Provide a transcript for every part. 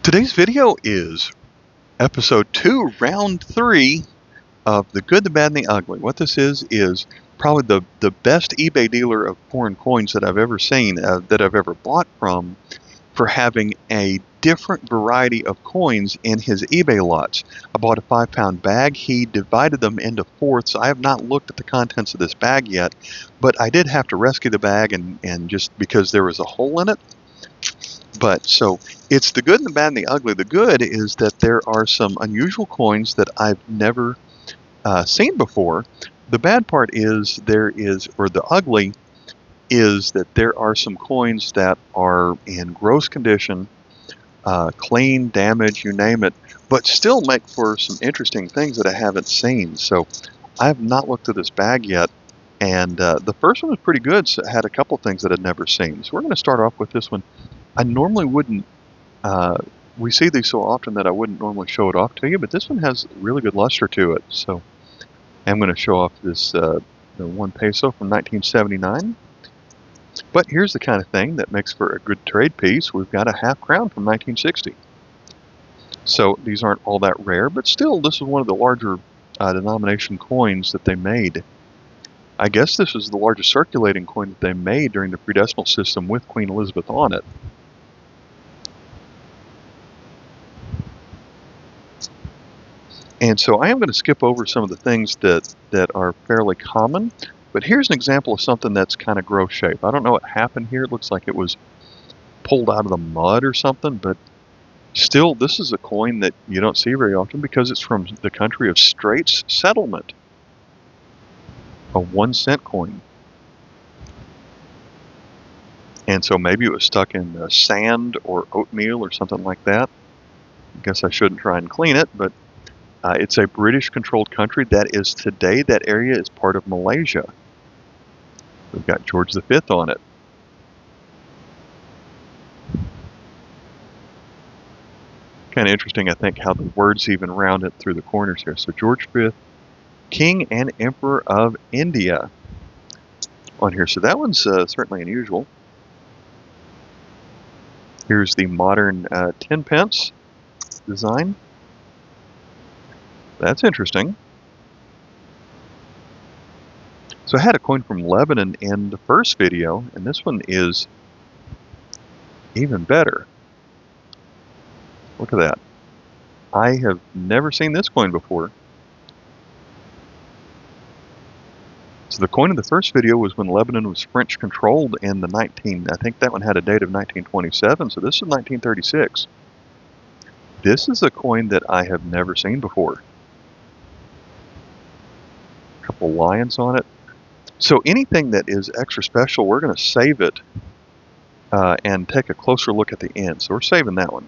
Today's video is episode 2, round 3 of The Good, the Bad, and the Ugly. What this is probably the best eBay dealer of foreign coins that I've ever seen, that I've ever bought from, for having a different variety of coins in his eBay lots. I bought a 5-pound bag. He divided them into fourths. I have not looked at the contents of this bag yet, but I did have to rescue the bag and just because there was a hole in it. But so it's the good and the bad and the ugly. The good is that there are some unusual coins that I've never seen before. The bad part is the ugly is that there are some coins that are in gross condition, clean, damaged, you name it, but still make for some interesting things that I haven't seen. So I have not looked at this bag yet. And the first one was pretty good, so it had a couple things that I'd never seen. So we're going to start off with this one. I normally wouldn't, we see these so often that I wouldn't normally show it off to you, but this one has really good luster to it. So I'm going to show off this the 1 peso from 1979. But here's the kind of thing that makes for a good trade piece. We've got a half crown from 1960. So these aren't all that rare, but still this is one of the larger denomination coins that they made. I guess this is the largest circulating coin that they made during the pre-decimal system with Queen Elizabeth on it. And so I am going to skip over some of the things that are fairly common, but here's an example of something that's kind of gross shape. I don't know what happened here. It looks like it was pulled out of the mud or something, but still, this is a coin that you don't see very often because it's from the country of Straits Settlement, a 1-cent coin. And so maybe it was stuck in sand or oatmeal or something like that. I guess I shouldn't try and clean it, but it's a British-controlled country. That is today, that area is part of Malaysia. We've got George V on it. Kind of interesting, I think, how the words even round it through the corners here. So George V, King and Emperor of India on here. So that one's certainly unusual. Here's the modern 10 pence design. That's interesting. So I had a coin from Lebanon in the first video, and this one is even better. Look at that. I have never seen this coin before. So the coin in the first video was when Lebanon was French controlled in I think that one had a date of 1927, so this is 1936. This is a coin that I have never seen before. A couple lions on it. So anything that is extra special, we're going to save it and take a closer look at the end. So we're saving that one.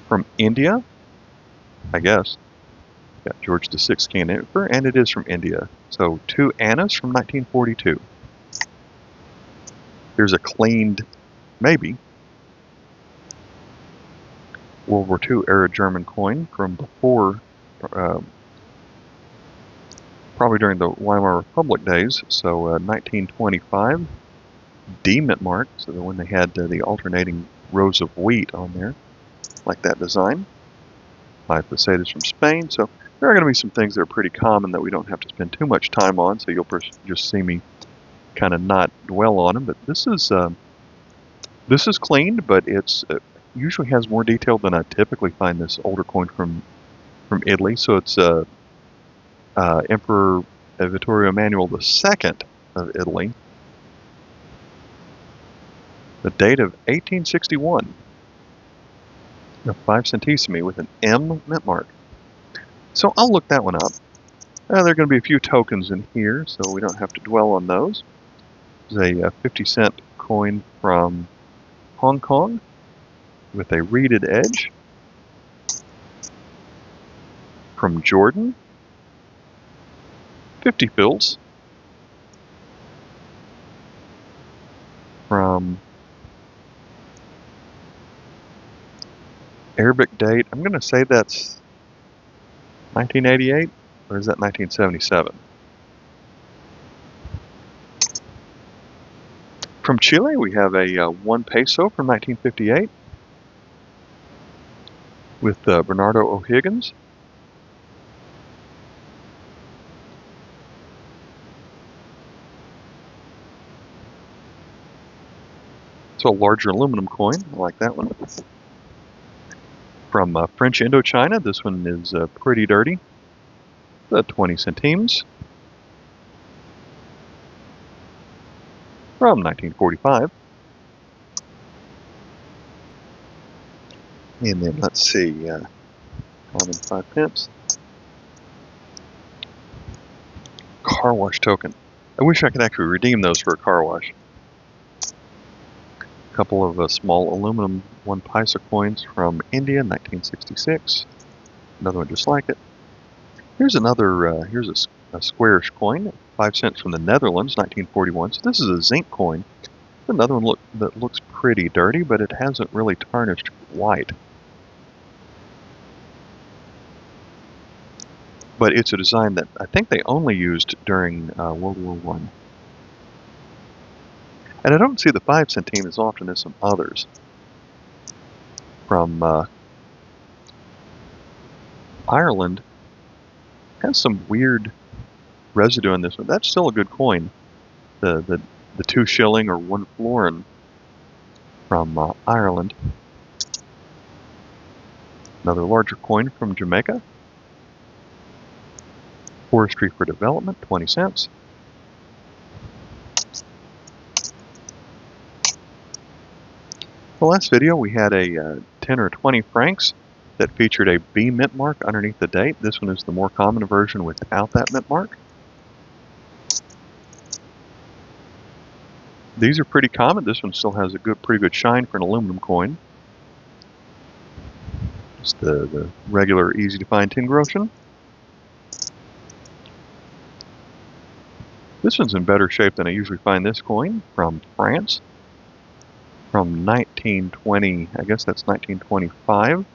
From India, I guess. Got George VI, King and Emperor, and it is from India. So 2 annas from 1942. Here's a cleaned, maybe, World War II era German coin from before, probably during the Weimar Republic days. So 1925, D mint mark, so when they had the alternating rows of wheat on there, like that design. 5 pesetas from Spain. So there are going to be some things that are pretty common that we don't have to spend too much time on, so you'll just see me kind of not dwell on them. But this is cleaned, but it's usually has more detail than I typically find this older coin from Italy. So it's Emperor Vittorio Emanuele II of Italy. The date of 1861. A 5 centesimi with an M mint mark. So I'll look that one up. There are going to be a few tokens in here, so we don't have to dwell on those. There's a 50-cent coin from Hong Kong with a reeded edge. From Jordan, 50 fils. From Arabic date, I'm going to say that's 1988, or is that 1977? From Chile, we have a 1 peso from 1958. with Bernardo O'Higgins. So a larger aluminum coin. I like that one. From French Indochina, this one is pretty dirty. 20 centimes. From 1945. And then let's see, common 5 pence. Car wash token. I wish I could actually redeem those for a car wash. A couple of small aluminum 1 paisa coins from India, 1966. Another one just like it. Here's another, here's a squarish coin, 5 cents from the Netherlands, 1941. So this is a zinc coin. Another one that looks pretty dirty, but it hasn't really tarnished white. But it's a design that I think they only used during World War I. And I don't see the 5 centime as often as some others. From Ireland, has some weird residue in this one. That's still a good coin. The 2 shilling or 1 florin from Ireland. Another larger coin from Jamaica. Forestry for Development, 20 cents. The last video we had a 10 or 20 francs that featured a B mint mark underneath the date. This one is the more common version without that mint mark. These are pretty common. This one still has a pretty good shine for an aluminum coin. Just the regular, easy to find 10 groschen. This one's in better shape than I usually find this coin, from France. From 1920, I guess that's 1925.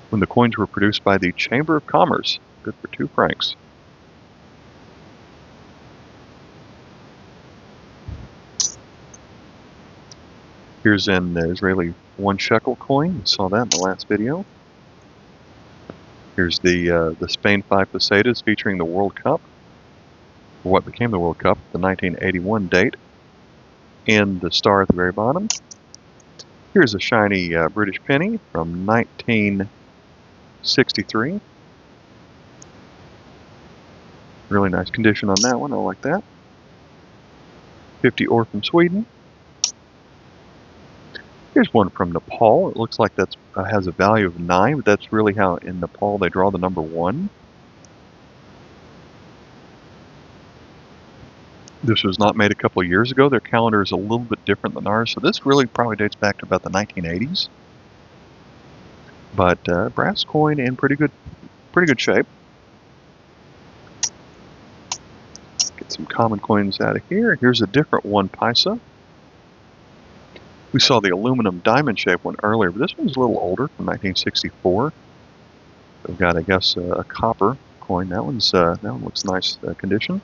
When the coins were produced by the Chamber of Commerce. Good for 2 francs. Here's an Israeli 1 shekel coin. We saw that in the last video. Here's the Spain 5 pesetas featuring the World Cup, or what became the World Cup, the 1981 date, and the star at the very bottom. Here's a shiny British penny from 1963. Really nice condition on that one. I like that. 50 ore from Sweden. Here's one from Nepal. It looks like that has a value of 9, but that's really how in Nepal they draw the number 1. This was not made a couple of years ago. Their calendar is a little bit different than ours, so this really probably dates back to about the 1980s. But brass coin in pretty good shape. Get some common coins out of here. Here's a different 1 paisa. We saw the aluminum diamond shape one earlier, but this one's a little older, from 1964. We've got, I guess, a copper coin. That one looks nice condition.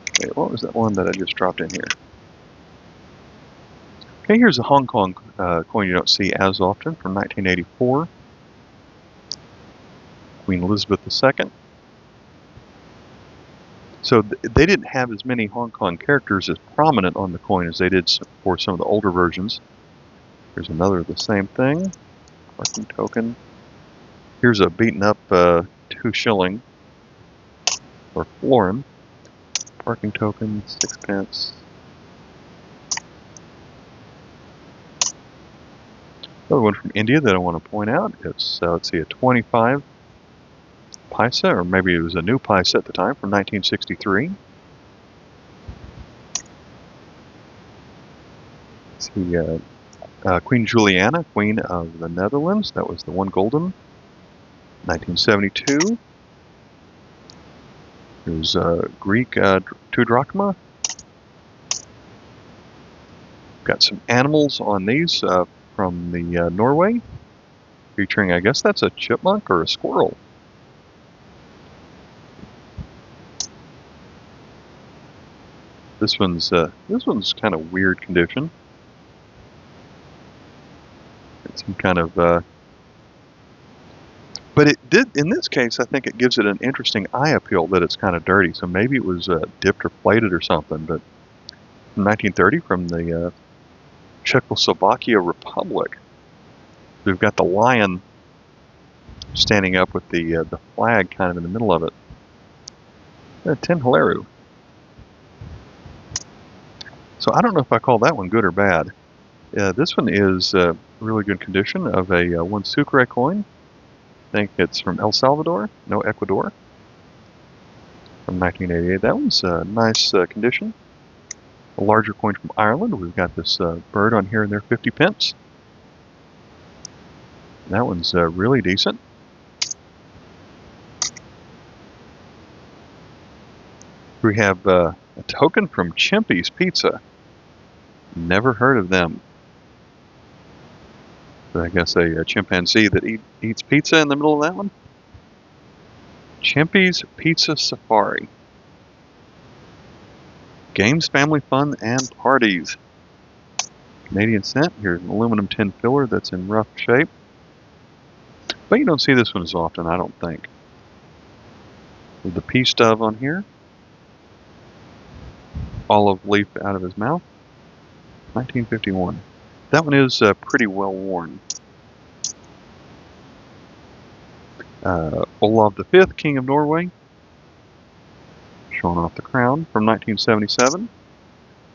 Okay, what was that one that I just dropped in here? Okay, here's a Hong Kong coin you don't see as often, from 1984. Queen Elizabeth II. So they didn't have as many Hong Kong characters as prominent on the coin as they did for some of the older versions. Here's another of the same thing. Parking token. Here's a beaten up 2 shilling or florin. Parking token, 6 pence. Another one from India that I want to point out. It's, let's see, a 25 paisa, or maybe it was a new paisa at the time, from 1963. Let's see, Queen Juliana, Queen of the Netherlands. That was the 1 gulden, 1972. There's Greek 2 drachma. Got some animals on these from the Norway, featuring, I guess that's a chipmunk or a squirrel. This one's kind of weird condition. It's some kind of, but it did in this case. I think it gives it an interesting eye appeal that it's kind of dirty. So maybe it was dipped or plated or something. But in 1930, from the Czechoslovakia Republic, we've got the lion standing up with the flag kind of in the middle of it. Tin Hilaru. So I don't know if I call that one good or bad. This one is really good condition of a 1 Sucre coin. I think it's from El Salvador, no Ecuador, from 1988. That one's nice condition. A larger coin from Ireland. We've got this bird on here and there, 50 pence. That one's really decent. We have a token from Chimpy's Pizza. Never heard of them. But I guess a chimpanzee that eats pizza in the middle of that one. Chimpy's Pizza Safari. Games, family fun, and parties. Canadian cent. Here's an aluminum tin filler that's in rough shape. But you don't see this one as often, I don't think. With the peace dove on here. Olive leaf out of his mouth. 1951. That one is pretty well worn. Olav V, King of Norway. Showing off the crown from 1977.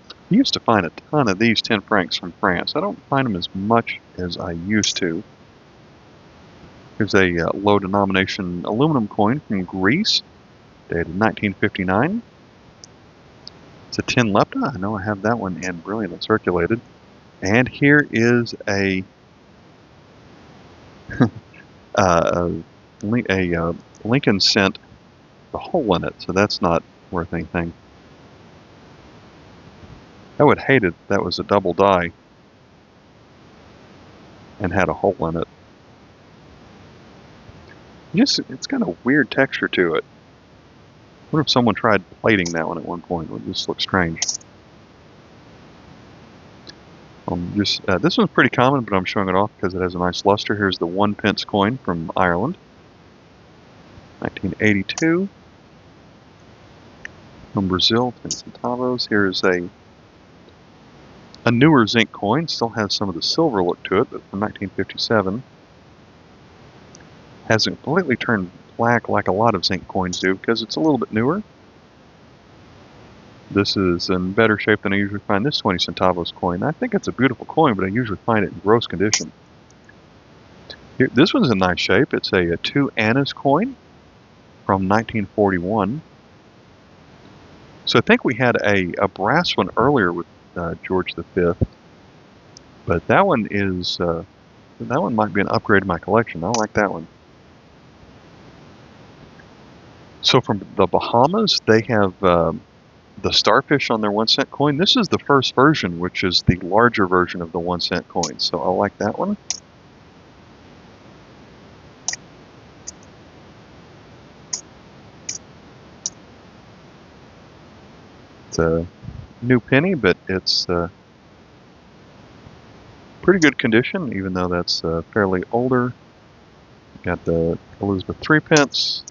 I used to find a ton of these 10 francs from France. I don't find them as much as I used to. Here's a low denomination aluminum coin from Greece, dated 1959. It's a tin lepta. I know I have that one in brilliant and circulated. And here is a Lincoln cent, the hole in it, so that's not worth anything. I would hate it if that was a double die and had a hole in it. It's got a weird texture to it. I wonder if someone tried plating that one at one point. It would just look strange. This one's pretty common, but I'm showing it off because it has a nice luster. Here's the 1 pence coin from Ireland, 1982. From Brazil, 10 centavos. Here's a newer zinc coin. Still has some of the silver look to it, but from 1957. Hasn't completely turned black like a lot of zinc coins do because it's a little bit newer. This is in better shape than I usually find this 20 centavos coin. I think it's a beautiful coin, but I usually find it in gross condition. Here, this one's in nice shape. It's a 2 annas coin from 1941. So I think we had a brass one earlier with George V, but that one is that one might be an upgrade to my collection. I like that one. So from the Bahamas, they have the starfish on their 1 cent coin. This is the first version, which is the larger version of the 1 cent coin. So I like that one. It's a new penny, but it's pretty good condition, even though that's fairly older. Got the Elizabeth 3 pence.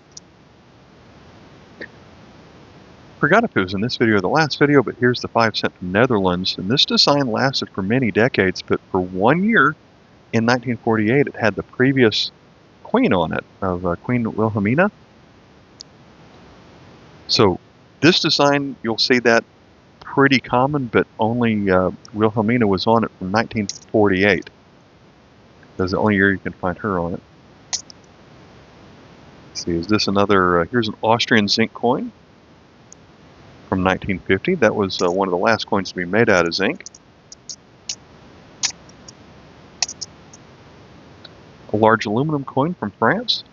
Forgot if it was in this video or the last video, but here's the 5 cent from Netherlands. And this design lasted for many decades, but for 1 year in 1948, it had the previous queen on it, of Queen Wilhelmina. So this design, you'll see that pretty common, but only Wilhelmina was on it from 1948. That's the only year you can find her on it. Let's see, is this another, here's an Austrian zinc coin from 1950. That was one of the last coins to be made out of zinc. A large aluminum coin from France.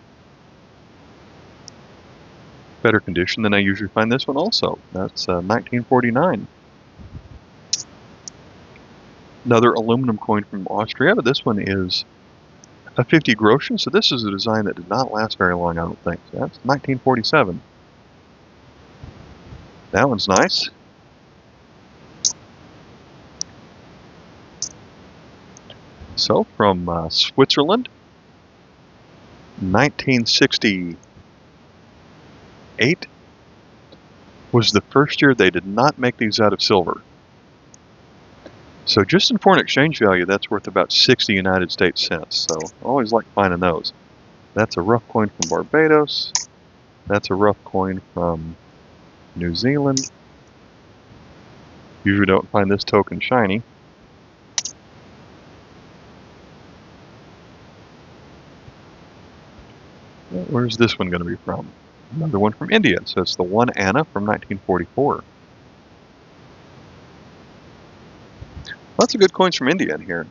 Better condition than I usually find this one also. That's 1949. Another aluminum coin from Austria, but this one is a 50 groschen, so this is a design that did not last very long, I don't think. So that's 1947. That one's nice. So from Switzerland, 1968 was the first year they did not make these out of silver. So just in foreign exchange value, that's worth about 60 United States cents. So I always like finding those. That's a rough coin from Barbados. That's a rough coin from New Zealand. Usually don't find this token shiny. Where's this one going to be from? Another one from India. So it's the 1 Anna from 1944. Lots of good coins from India in here.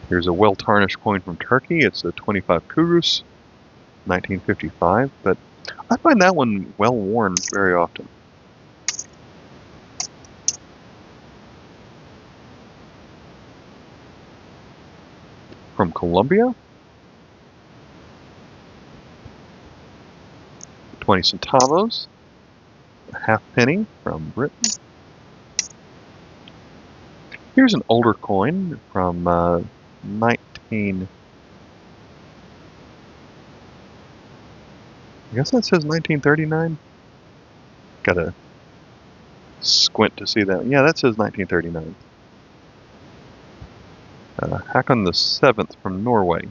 Here's a well-tarnished coin from Turkey. It's a 25 kurus, 1955. But I find that one well-worn very often. From Colombia, 20 centavos, a half penny from Britain. Here's an older coin from 19... I guess that says 1939. Gotta squint to see that. Yeah, that says 1939. Hakon the 7th from Norway.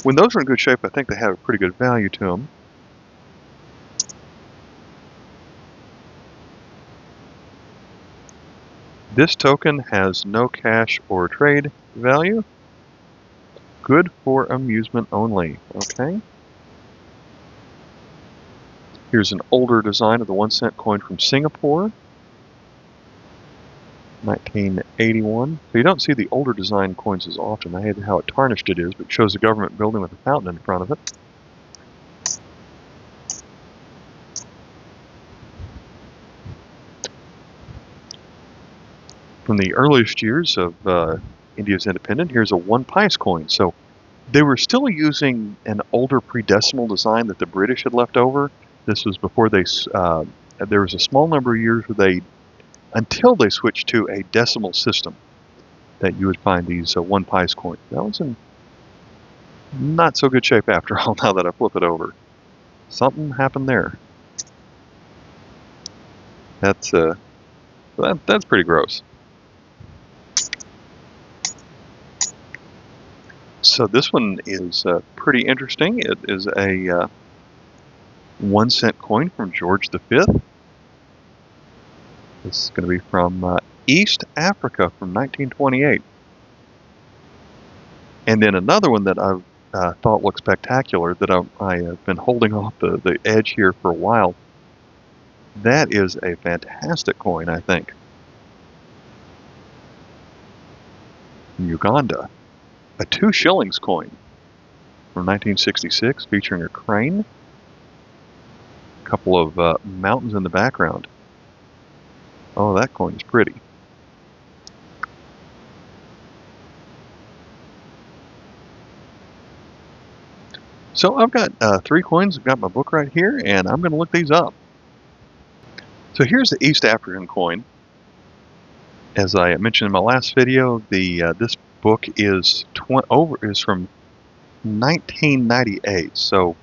When those are in good shape, I think they have a pretty good value to them. This token has no cash or trade value. Good for amusement only. Okay. Here's an older design of the 1-cent coin from Singapore. 1981. So you don't see the older design coins as often. I hate how tarnished it is, but it shows a government building with a fountain in front of it. From the earliest years of India's independence, here's a 1 pice coin. So they were still using an older pre-decimal design that the British had left over. This was before they, there was a small number of years where they, until they switched to a decimal system, that you would find these 1 pice coins. That one's in not so good shape after all, now that I flip it over. Something happened there. That's pretty gross. So this one is pretty interesting. It is a 1-cent coin from George V. This is going to be from East Africa from 1928. And then another one that I've thought looked spectacular that I have been holding off the edge here for a while. That is a fantastic coin, I think. From Uganda. A 2 shillings coin from 1966 featuring a crane. A couple of mountains in the background. Oh, that coin is pretty. So I've got 3 coins. I've got my book right here, and I'm going to look these up. So here's the East African coin. As I mentioned in my last video, this book is from 1998. So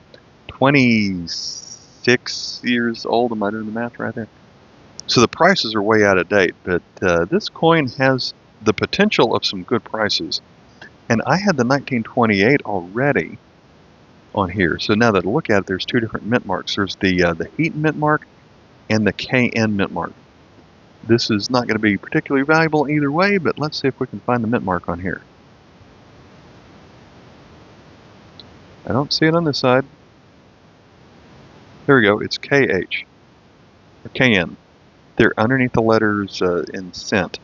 26 years old. Am I doing the math right there? So the prices are way out of date, but this coin has the potential of some good prices. And I had the 1928 already on here. So now that I look at it, there's 2 different mint marks. There's the Heaton mint mark and the KN mint mark. This is not going to be particularly valuable either way, but let's see if we can find the mint mark on here. I don't see it on this side. There we go. It's KH or KN. They're underneath the letters in cent.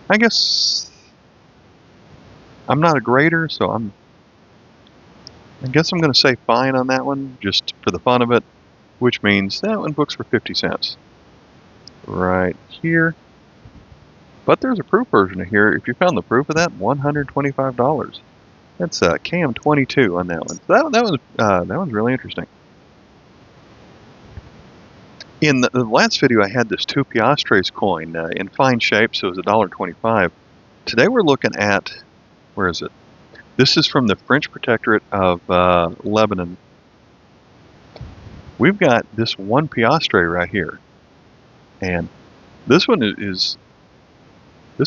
I guess I'm not a grader, so I guess I'm going to say fine on that one, just for the fun of it, which means that one books for 50 cents. Right here. But there's a proof version of here. If you found the proof of that, $125. That's KM22 on that one. So that one's really interesting. In the last video, I had this 2 piastres coin in fine shape, so it was $1.25. Today we're looking at, where is it? This is from the French Protectorate of Lebanon. We've got this 1 piastre right here, and this one this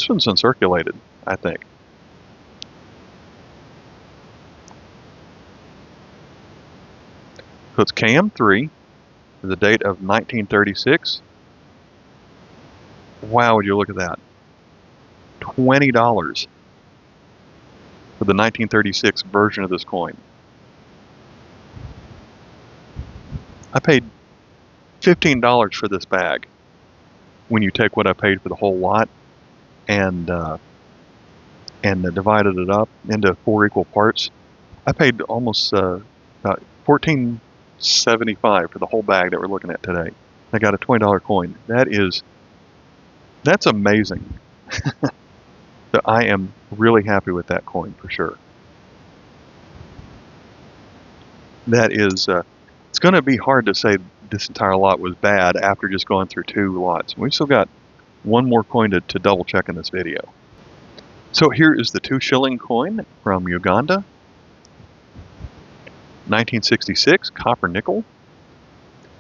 one's uncirculated, I think. So it's KM3, the date of 1936. Wow, would you look at that? $20 for the 1936 version of this coin. I paid $15 for this bag when you take what I paid for the whole lot and divided it up into 4 equal parts. I paid almost about $14.75 for the whole bag that we're looking at today. I got a $20 coin. That's amazing. So I am really happy with that coin for sure. That is, it's going to be hard to say this entire lot was bad after just going through 2 lots. We've still got one more coin to double check in this video. So here is the 2 shilling coin from Uganda. 1966, copper nickel.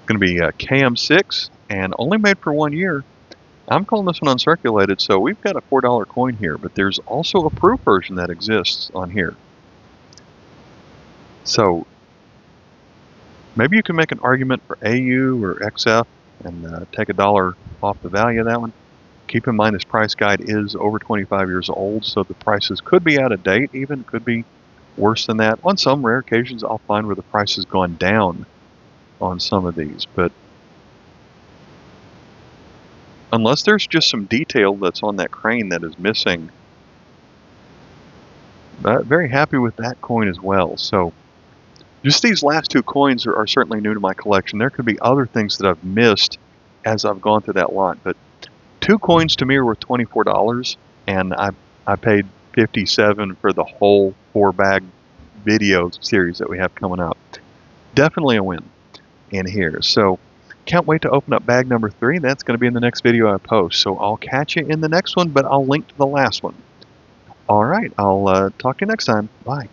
Going to be KM6 and only made for 1 year. I'm calling this one uncirculated, so we've got a $4 coin here, but there's also a proof version that exists on here. So maybe you can make an argument for AU or XF and take $1 off the value of that one. Keep in mind this price guide is over 25 years old, so the prices could be out of date even, could be worse than that. On some rare occasions, I'll find where the price has gone down on some of these, but unless there's just some detail that's on that crane that is missing, very happy with that coin as well. So just these last 2 coins are certainly new to my collection. There could be other things that I've missed as I've gone through that lot, but 2 coins to me are worth $24, and I paid $57 for the whole 4-bag video series that we have coming up. Definitely a win in here. So can't wait to open up bag number 3. That's going to be in the next video I post. So I'll catch you in the next one, but I'll link to the last one. All right, I'll talk to you next time. Bye.